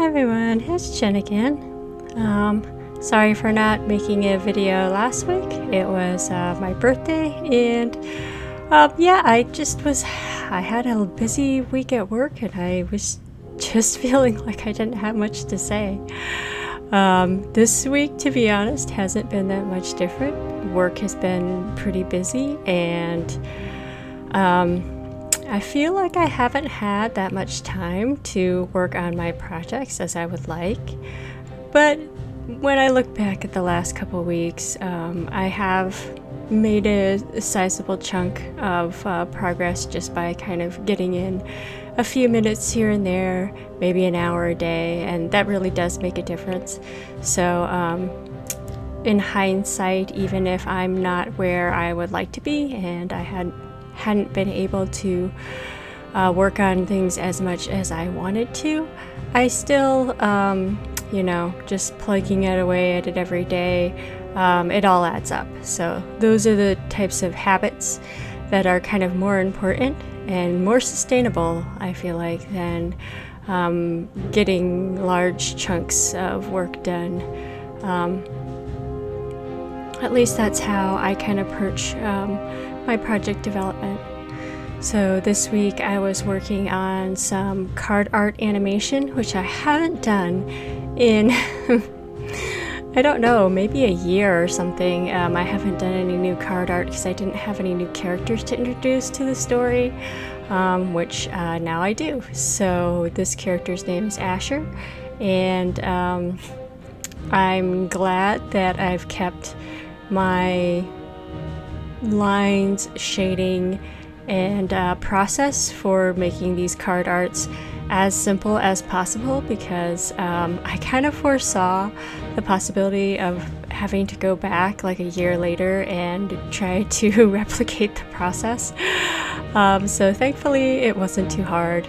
Hi everyone, it's Jen again. Sorry for not making a video last week. It was my birthday, and I had a busy week at work, and I was just feeling like I didn't have much to say. This week, to be honest, hasn't been that much different. Work has been pretty busy, and I feel like I haven't had that much time to work on my projects as I would like. But when I look back at the last couple weeks, I have made a sizable chunk of progress just by kind of getting in a few minutes here and there, maybe an hour a day, and that really does make a difference. So in hindsight, even if I'm not where I would like to be and I hadn't been able to work on things as much as I wanted to, I still, just plugging it away at it every day, it all adds up. So those are the types of habits that are kind of more important and more sustainable, I feel like, than getting large chunks of work done. At least that's how I kind of approach my project development. So this week I was working on some card art animation, which I haven't done in I don't know, maybe a year or something. I haven't done any new card art because I didn't have any new characters to introduce to the story, which now I do. So this character's name is Asher, and I'm glad that I've kept my lines, shading, and process for making these card arts as simple as possible, because I kind of foresaw the possibility of having to go back like a year later and try to replicate the process. So thankfully it wasn't too hard,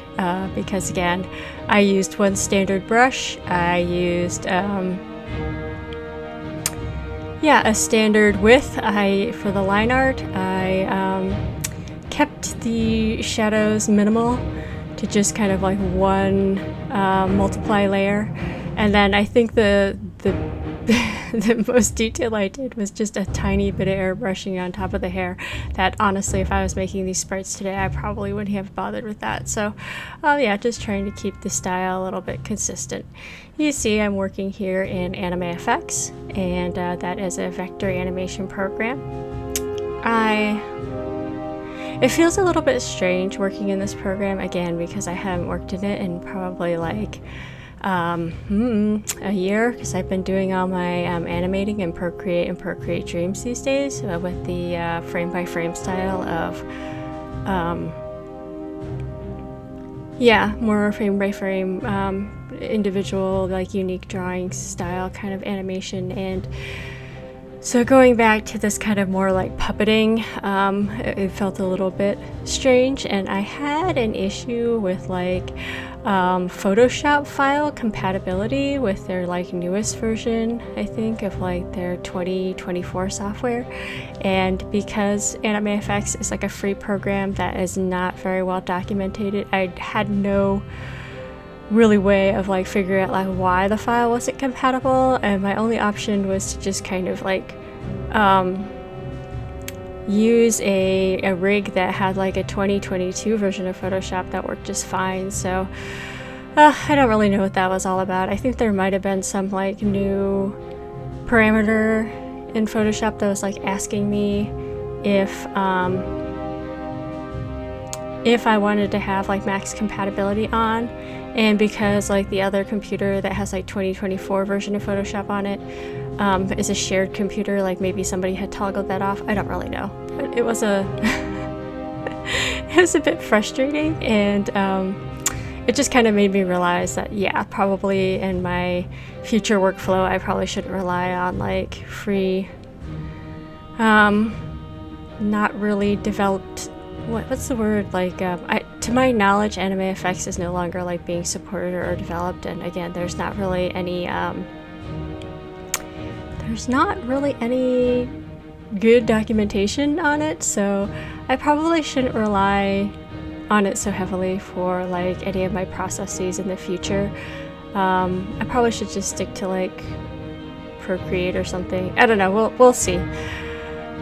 because again, I used one standard brush. I used a standard width. For the line art, I kept the shadows minimal to just kind of like one multiply layer, and then I think the the most detail I did was just a tiny bit of airbrushing on top of the hair. That honestly, if I was making these sprites today, I probably wouldn't have bothered with that. So just trying to keep the style a little bit consistent. You see I'm working here in Anime Effects, and that is a vector animation program. It feels a little bit strange working in this program, again, because I haven't worked in it in probably like a year, because I've been doing all my animating in Procreate Dreams these days with the frame-by-frame style of more frame-by-frame individual, like unique drawing style kind of animation. And so going back to this kind of more like puppeting, it felt a little bit strange, and I had an issue with like Photoshop file compatibility with their like newest version, I think, of like their 2024 software. And because Anime Effects is like a free program that is not very well documented, I had no really way of like figuring out like why the file wasn't compatible, and my only option was to just kind of like use a rig that had like a 2022 version of Photoshop that worked just fine. So I don't really know what that was all about. I think there might have been some like new parameter in Photoshop that was like asking me if I wanted to have like max compatibility on, and because like the other computer that has like 2024 version of Photoshop on it is a shared computer, like maybe somebody had toggled that off. I don't really know, but it was it was a bit frustrating, and it just kind of made me realize that probably in my future workflow I probably shouldn't rely on like free not really developed, what's the word, like to my knowledge, Anime Effects is no longer like being supported or developed, and again, there's not really any good documentation on it, so I probably shouldn't rely on it so heavily for like any of my processes in the future. I probably should just stick to like Procreate or something. I don't know. We'll see.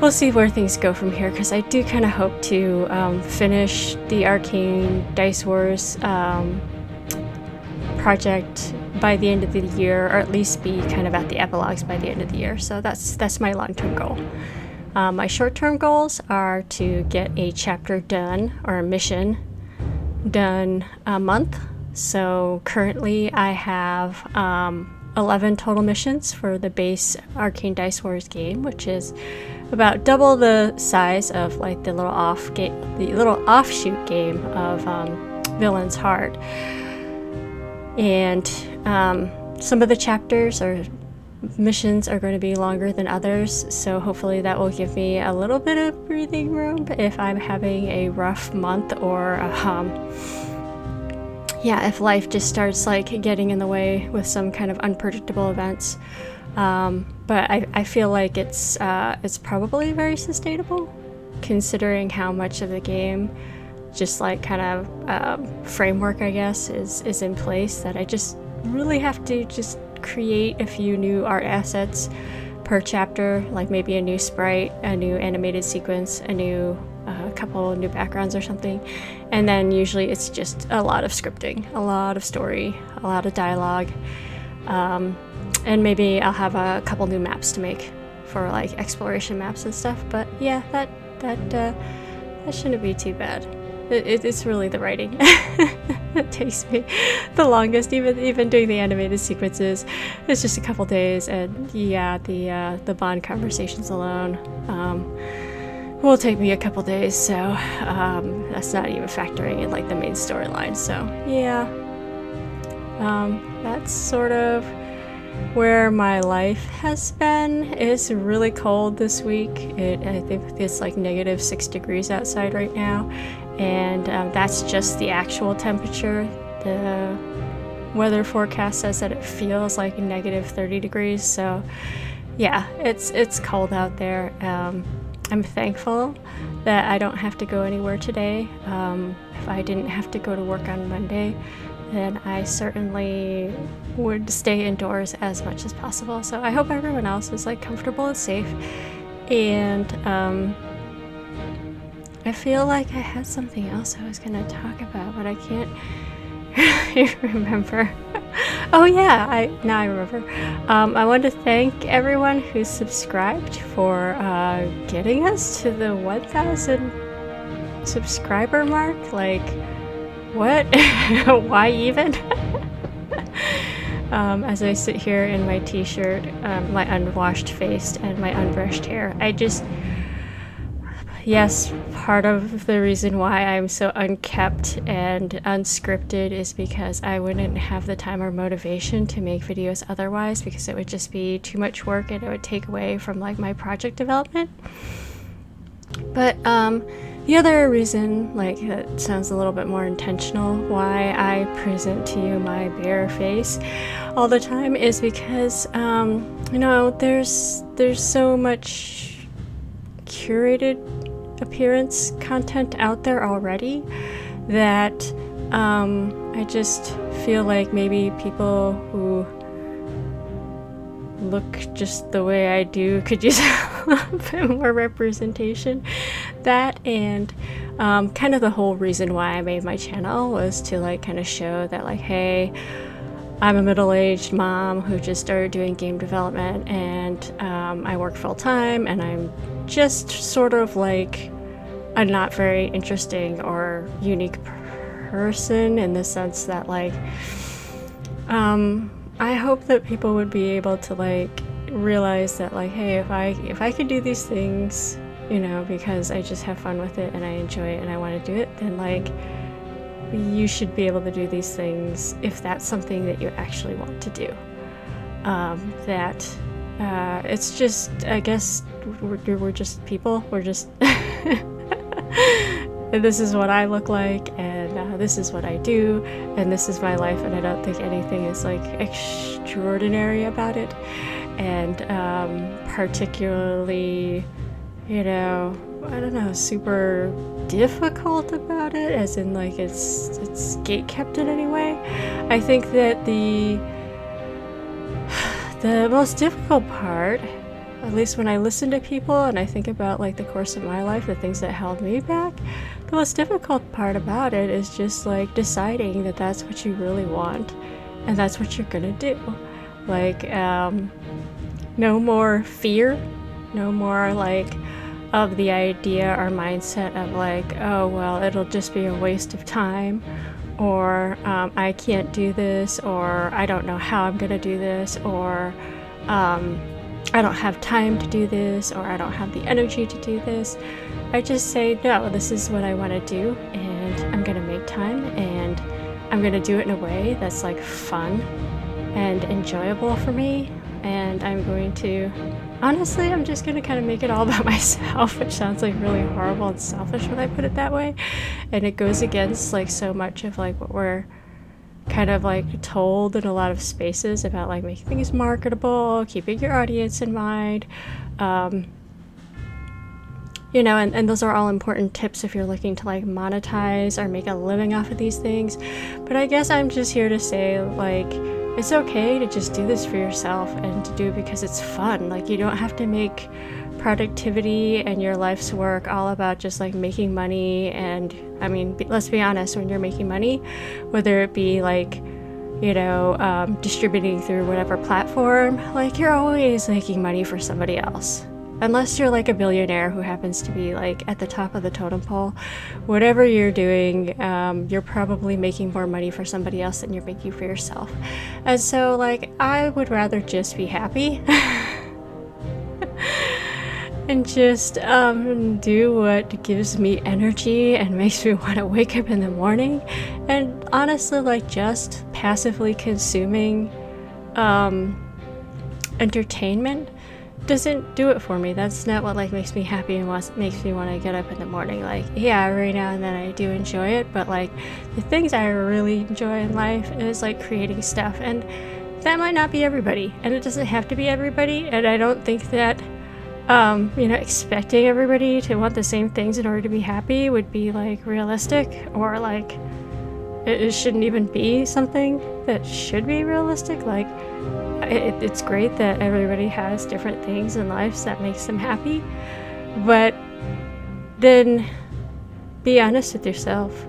We'll see where things go from here, because I do kind of hope to finish the Arcane Dice Wars project by the end of the year, or at least be kind of at the epilogues by the end of the year. So that's my long-term goal. My short-term goals are to get a chapter done, or a mission done a month. So currently I have 11 total missions for the base Arcane Dice Wars game, which is about double the size of like the little offshoot game of Villain's Heart. And some of the chapters or missions are going to be longer than others, so hopefully that will give me a little bit of breathing room if I'm having a rough month, or if life just starts like getting in the way with some kind of unpredictable events. But I feel like it's probably very sustainable, considering how much of the game, just like kind of framework, I guess, is in place, that I just really have to just create a few new art assets per chapter, like maybe a new sprite, a new animated sequence, a couple new backgrounds or something. And then usually it's just a lot of scripting, a lot of story, a lot of dialogue, and maybe I'll have a couple new maps to make for like exploration maps and stuff. But yeah, that shouldn't be too bad. It's really the writing that takes me the longest. Even doing the animated sequences, it's just a couple days, and yeah, the Bond conversations alone will take me a couple days. So that's not even factoring in like the main storyline. So yeah, that's sort of where my life has been. It's really cold this week. I think it's like -6 degrees outside right now, and that's just the actual temperature. The weather forecast says that it feels like -30 degrees, so yeah, it's cold out there. I'm thankful that I don't have to go anywhere today. If I didn't have to go to work on Monday, then I certainly would stay indoors as much as possible. So I hope everyone else is like comfortable and safe. And I feel like I had something else I was gonna talk about, but I can't really remember. Oh yeah, now I remember. I want to thank everyone who subscribed for getting us to the 1,000 subscriber mark. Like, what? Why even? As I sit here in my t-shirt, my unwashed face and my unbrushed hair, yes, part of the reason why I'm so unkept and unscripted is because I wouldn't have the time or motivation to make videos otherwise, because it would just be too much work and it would take away from like my project development. But the other reason, like, that sounds a little bit more intentional, why I present to you my bare face all the time, is because there's so much curated appearance content out there already that I just feel like maybe people who look just the way I do could use a little bit more representation. That, and kind of the whole reason why I made my channel was to like kind of show that like, hey, I'm a middle-aged mom who just started doing game development, and I work full-time, and I'm just sort of like a not very interesting or unique person, in the sense that like I hope that people would be able to like realize that like, hey, if I could do these things, because I just have fun with it and I enjoy it and I want to do it, then like you should be able to do these things if that's something that you actually want to do. It's just, I guess we're just people. We're just this is what I look like, and this is what I do, and this is my life, and I don't think anything is like extraordinary about it. And particularly, I don't know, super difficult difficult about it, as in like it's gate kept in any way. I think that the most difficult part, at least when I listen to people and I think about like the course of my life, the things that held me back, the most difficult part about it is just like deciding that that's what you really want and that's what you're gonna do. Like, no more fear, no more like of the idea or mindset of like, oh, well, it'll just be a waste of time, or I can't do this, or I don't know how I'm gonna do this, or I don't have time to do this, or I don't have the energy to do this. I just say, no, this is what I want to do, and I'm gonna make time, and I'm gonna do it in a way that's like fun and enjoyable for me, and I'm going to, honestly, I'm just gonna kind of make it all about myself, which sounds like really horrible and selfish when I put it that way, and it goes against like so much of like what we're kind of like told in a lot of spaces about like making things marketable, keeping your audience in mind, you know, and those are all important tips if you're looking to like monetize or make a living off of these things. But I guess I'm just here to say, like, it's okay to just do this for yourself and to do it because it's fun. Like, you don't have to make productivity and your life's work all about just like making money. And I mean, let's be honest, when you're making money, whether it be like, you know, distributing through whatever platform, like you're always making money for somebody else. Unless you're like a billionaire who happens to be like at the top of the totem pole, whatever you're doing, you're probably making more money for somebody else than you're making for yourself. And so like, I would rather just be happy and just do what gives me energy and makes me want to wake up in the morning. And honestly, like just passively consuming entertainment doesn't do it for me. That's not what like makes me happy and what makes me want to get up in the morning. Like, yeah, every now and then I do enjoy it, but like the things I really enjoy in life is like creating stuff, and that might not be everybody, and it doesn't have to be everybody. And I don't think that you know, expecting everybody to want the same things in order to be happy would be like realistic, or like it shouldn't even be something that should be realistic. Like, it's great that everybody has different things in life that makes them happy, but then be honest with yourself.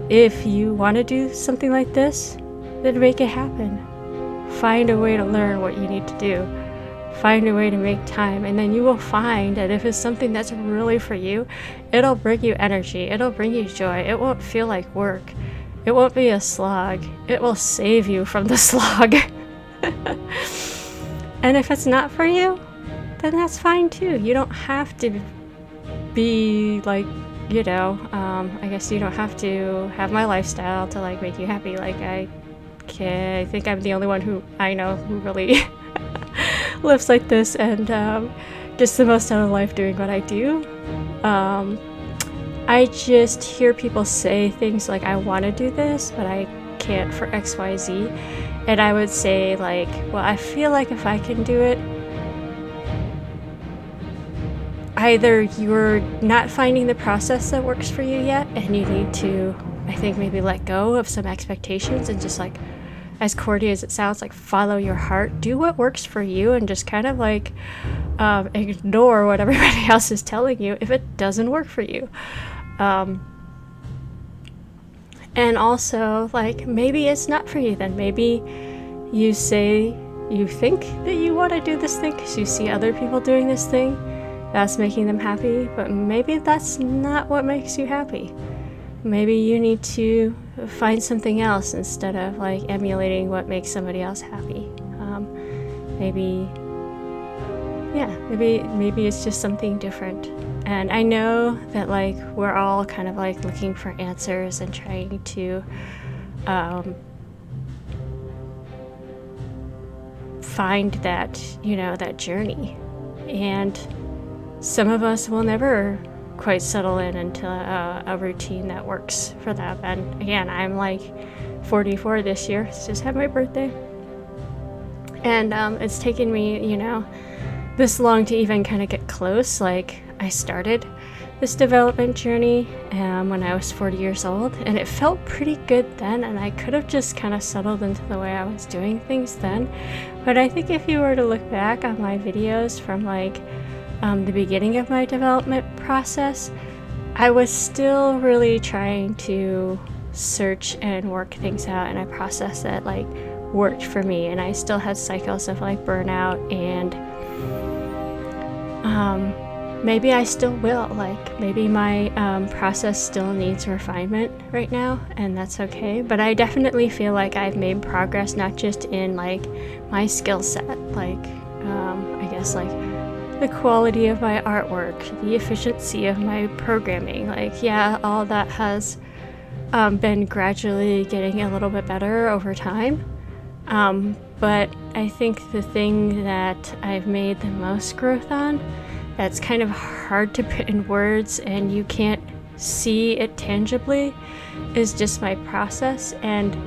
If you want to do something like this, then make it happen. Find a way to learn what you need to do. Find a way to make time, and then you will find that if it's something that's really for you, it'll bring you energy, it'll bring you joy, it won't feel like work, it won't be a slog, it will save you from the slog. And if it's not for you, then that's fine too. You don't have to be like, you know, I guess you don't have to have my lifestyle to like make you happy. Like, I think I'm the only one who I know who really lives like this, and just the most out of life doing what I do. I just hear people say things like, I want to do this, but I can't for XYZ. And I would say like, well, I feel like if I can do it, either you're not finding the process that works for you yet, and you need to, I think, maybe let go of some expectations and just like, as corny as it sounds, like follow your heart, do what works for you, and just kind of like ignore what everybody else is telling you if it doesn't work for you. And also, like, maybe it's not for you then. Maybe you say you think that you want to do this thing because you see other people doing this thing that's making them happy, but maybe that's not what makes you happy. Maybe you need to find something else instead of like emulating what makes somebody else happy. Maybe it's just something different. And I know that like we're all kind of like looking for answers and trying to find that, you know, that journey. And some of us will never quite settle in into a routine that works for them. And again, I'm like 44 this year. It's just had my birthday. And it's taken me, you know, this long to even kind of get close. Like, I started this development journey when I was 40 years old, and it felt pretty good then, and I could have just kind of settled into the way I was doing things then. But I think if you were to look back on my videos from like the beginning of my development process, I was still really trying to search and work things out in a process that like worked for me, and I still had cycles of like burnout, and maybe I still will, like maybe my process still needs refinement right now, and that's okay. But I definitely feel like I've made progress, not just in like my skill set, like I guess like the quality of my artwork, the efficiency of my programming, like yeah, all that has been gradually getting a little bit better over time. But I think the thing that I've made the most growth on, that's kind of hard to put in words and you can't see it tangibly, is just my process. And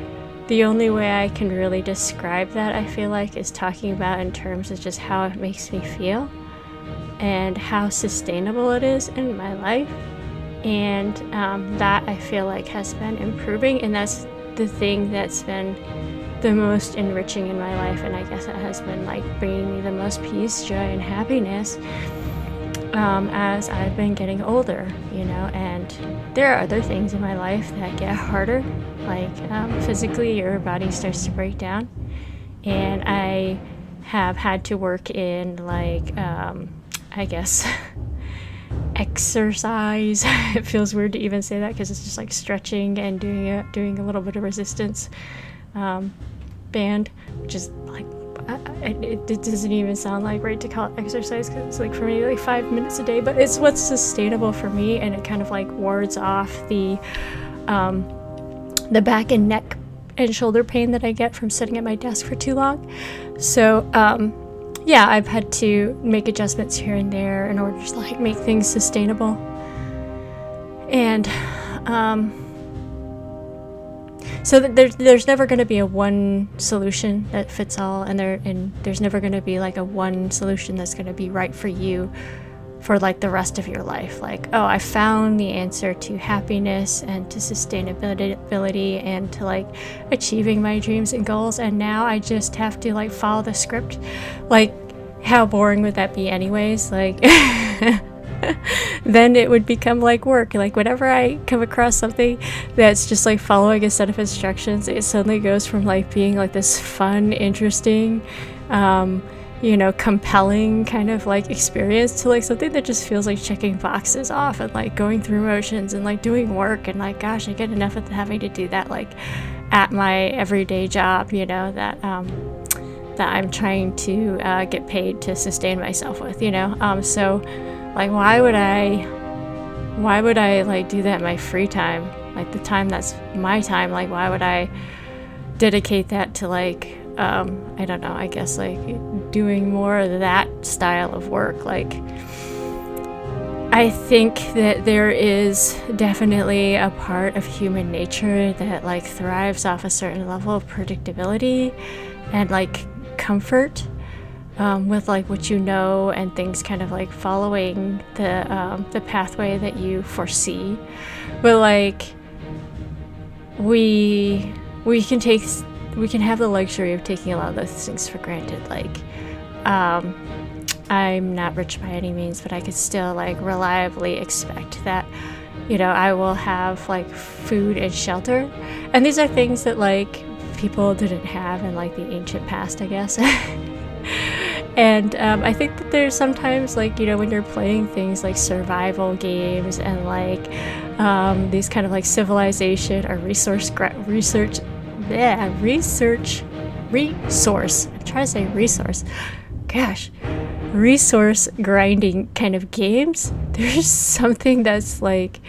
the only way I can really describe that, I feel like, is talking about in terms of just how it makes me feel and how sustainable it is in my life. And that I feel like has been improving, and that's the thing that's been the most enriching in my life, and I guess it has been like bringing me the most peace, joy, and happiness as I've been getting older, you know. And there are other things in my life that get harder, like physically your body starts to break down, and I have had to work in like I guess exercise. It feels weird to even say that because it's just like stretching and doing a little bit of resistance band, which is like it doesn't even sound like right to call it exercise because it's like for me like 5 minutes a day, but it's what's sustainable for me, and it kind of like wards off the back and neck and shoulder pain that I get from sitting at my desk for too long. So yeah, I've had to make adjustments here and there in order to like make things sustainable. And so there's never going to be a one solution that fits all, and there's never going to be like a one solution that's going to be right for you for like the rest of your life. Like, oh, I found the answer to happiness and to sustainability and to like achieving my dreams and goals, and now I just have to like follow the script. Like, how boring would that be anyways? Like then it would become like work. Like whenever I come across something that's just like following a set of instructions, it suddenly goes from like being like this fun, interesting, you know, compelling kind of like experience to like something that just feels like checking boxes off and like going through motions and like doing work, and like gosh, I get enough of having to do that like at my everyday job, you know, that I'm trying to get paid to sustain myself with, you know. So like why would I like do that in my free time, like the time that's my time? Like why would I dedicate that to like I don't know, I guess like doing more of that style of work? Like I think that there is definitely a part of human nature that like thrives off a certain level of predictability and like comfort with like what you know, and things kind of like following the pathway that you foresee. But like we can have the luxury of taking a lot of those things for granted. Like I'm not rich by any means, but I could still like reliably expect that, you know, I will have like food and shelter, and these are things that like people didn't have in like the ancient past, I guess. And I think that there's sometimes like, you know, when you're playing things like survival games and like these kind of like civilization or resource I'm trying to say resource grinding kind of games, there's something that's like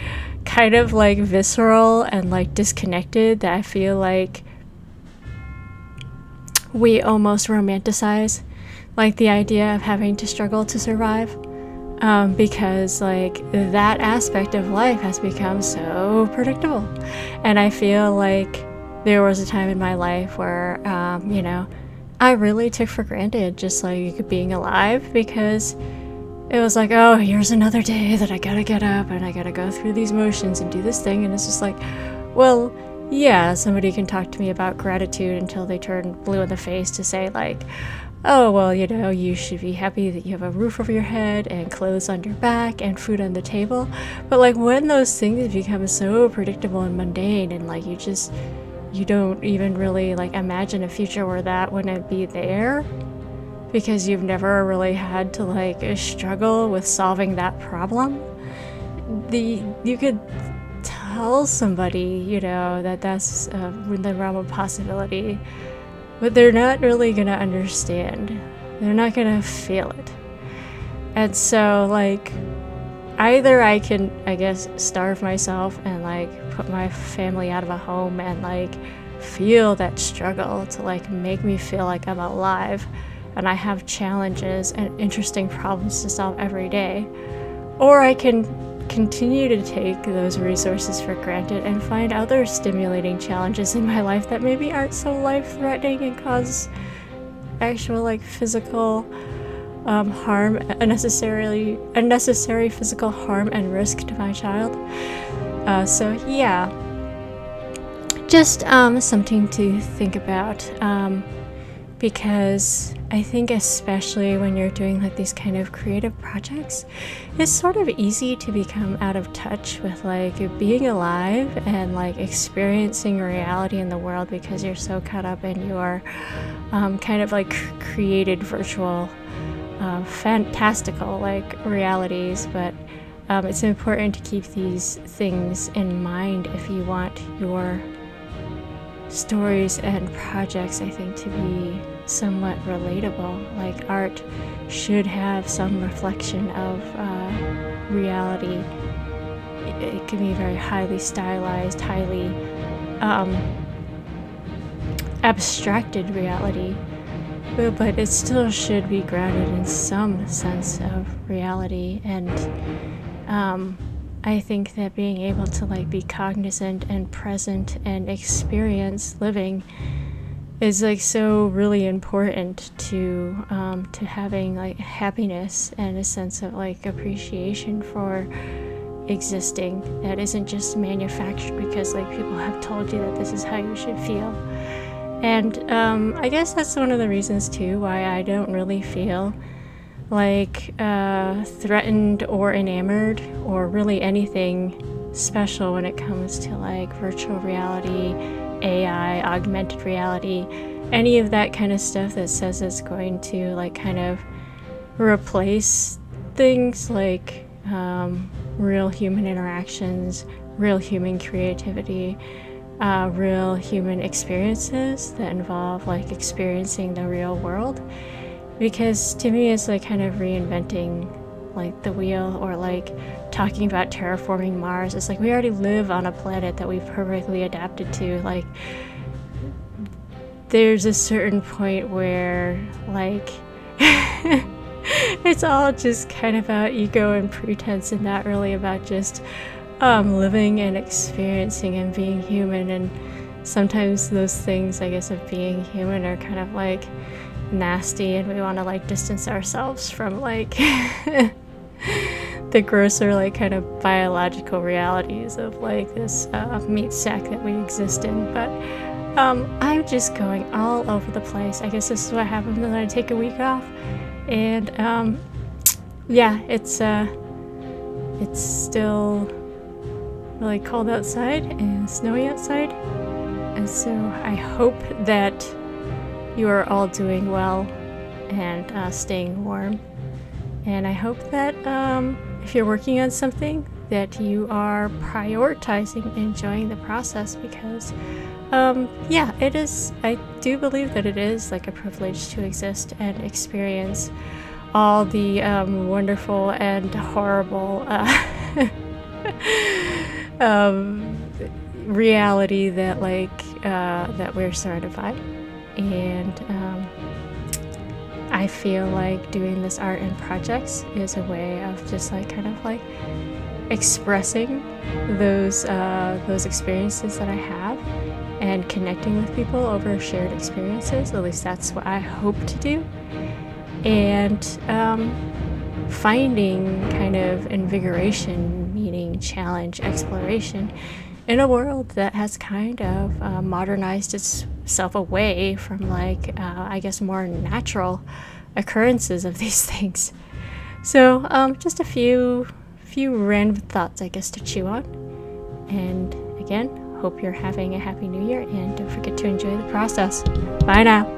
kind of like visceral and like disconnected that I feel like we almost romanticize, like the idea of having to struggle to survive, because like that aspect of life has become so predictable. And I feel like there was a time in my life where you know, I really took for granted just like being alive, because it was like, oh, here's another day that I gotta get up and I gotta go through these motions and do this thing. And it's just like, well, yeah, somebody can talk to me about gratitude until they turn blue in the face to say, like, oh, well, you should be happy that you have a roof over your head and clothes on your back and food on the table. But like, when those things become so predictable and mundane, and like you don't even really like imagine a future where that wouldn't be there, because you've never really had to like struggle with solving that problem. You could tell somebody, that that's in the realm of possibility, but they're not really gonna understand. They're not gonna feel it. And so like, either I can, I guess, starve myself and like put my family out of a home and like feel that struggle to like make me feel like I'm alive and I have challenges and interesting problems to solve every day. Or I can continue to take those resources for granted and find other stimulating challenges in my life that maybe aren't so life-threatening and cause actual like physical harm, unnecessary physical harm and risk to my child. So yeah, just something to think about, because I think especially when you're doing like these kind of creative projects, it's sort of easy to become out of touch with like being alive and like experiencing reality in the world, because you're so caught up in your kind of like created virtual fantastical like realities. But it's important to keep these things in mind if you want your stories and projects, I think, to be somewhat relatable. Like, art should have some reflection of reality. It can be very highly stylized, highly abstracted reality, but it still should be grounded in some sense of reality. And I think that being able to like be cognizant and present and experience living is like so really important to having like happiness and a sense of like appreciation for existing that isn't just manufactured because like people have told you that this is how you should feel. And I guess that's one of the reasons too why I don't really feel like threatened or enamored or really anything special when it comes to like virtual reality, AI, augmented reality, any of that kind of stuff that says it's going to like kind of replace things like real human interactions, real human creativity, real human experiences that involve like experiencing the real world. Because to me it's like kind of reinventing like the wheel, or like talking about terraforming Mars. It's like we already live on a planet that we've perfectly adapted to. Like there's a certain point where like it's all just kind of about ego and pretense and not really about just living and experiencing and being human. And sometimes those things, I guess, of being human are kind of like nasty, and we want to like distance ourselves from like the grosser like kind of biological realities of like this meat sack that we exist in. But I'm just going all over the place. I guess this is what happens when I take a week off. And yeah, it's still really cold outside and snowy outside, and so I hope that you are all doing well and staying warm. And I hope that if you're working on something, that you are prioritizing enjoying the process, because yeah, it is, I do believe that it is like a privilege to exist and experience all the wonderful and horrible reality that like that we're surrounded by. And I feel like doing this art and projects is a way of just like kind of like expressing those experiences that I have and connecting with people over shared experiences. At least that's what I hope to do. And finding kind of invigoration, meaning challenge, exploration in a world that has kind of modernized itself away from I guess more natural occurrences of these things. So just a few random thoughts, I guess, to chew on. And again, hope you're having a happy new year, and don't forget to enjoy the process. Bye now.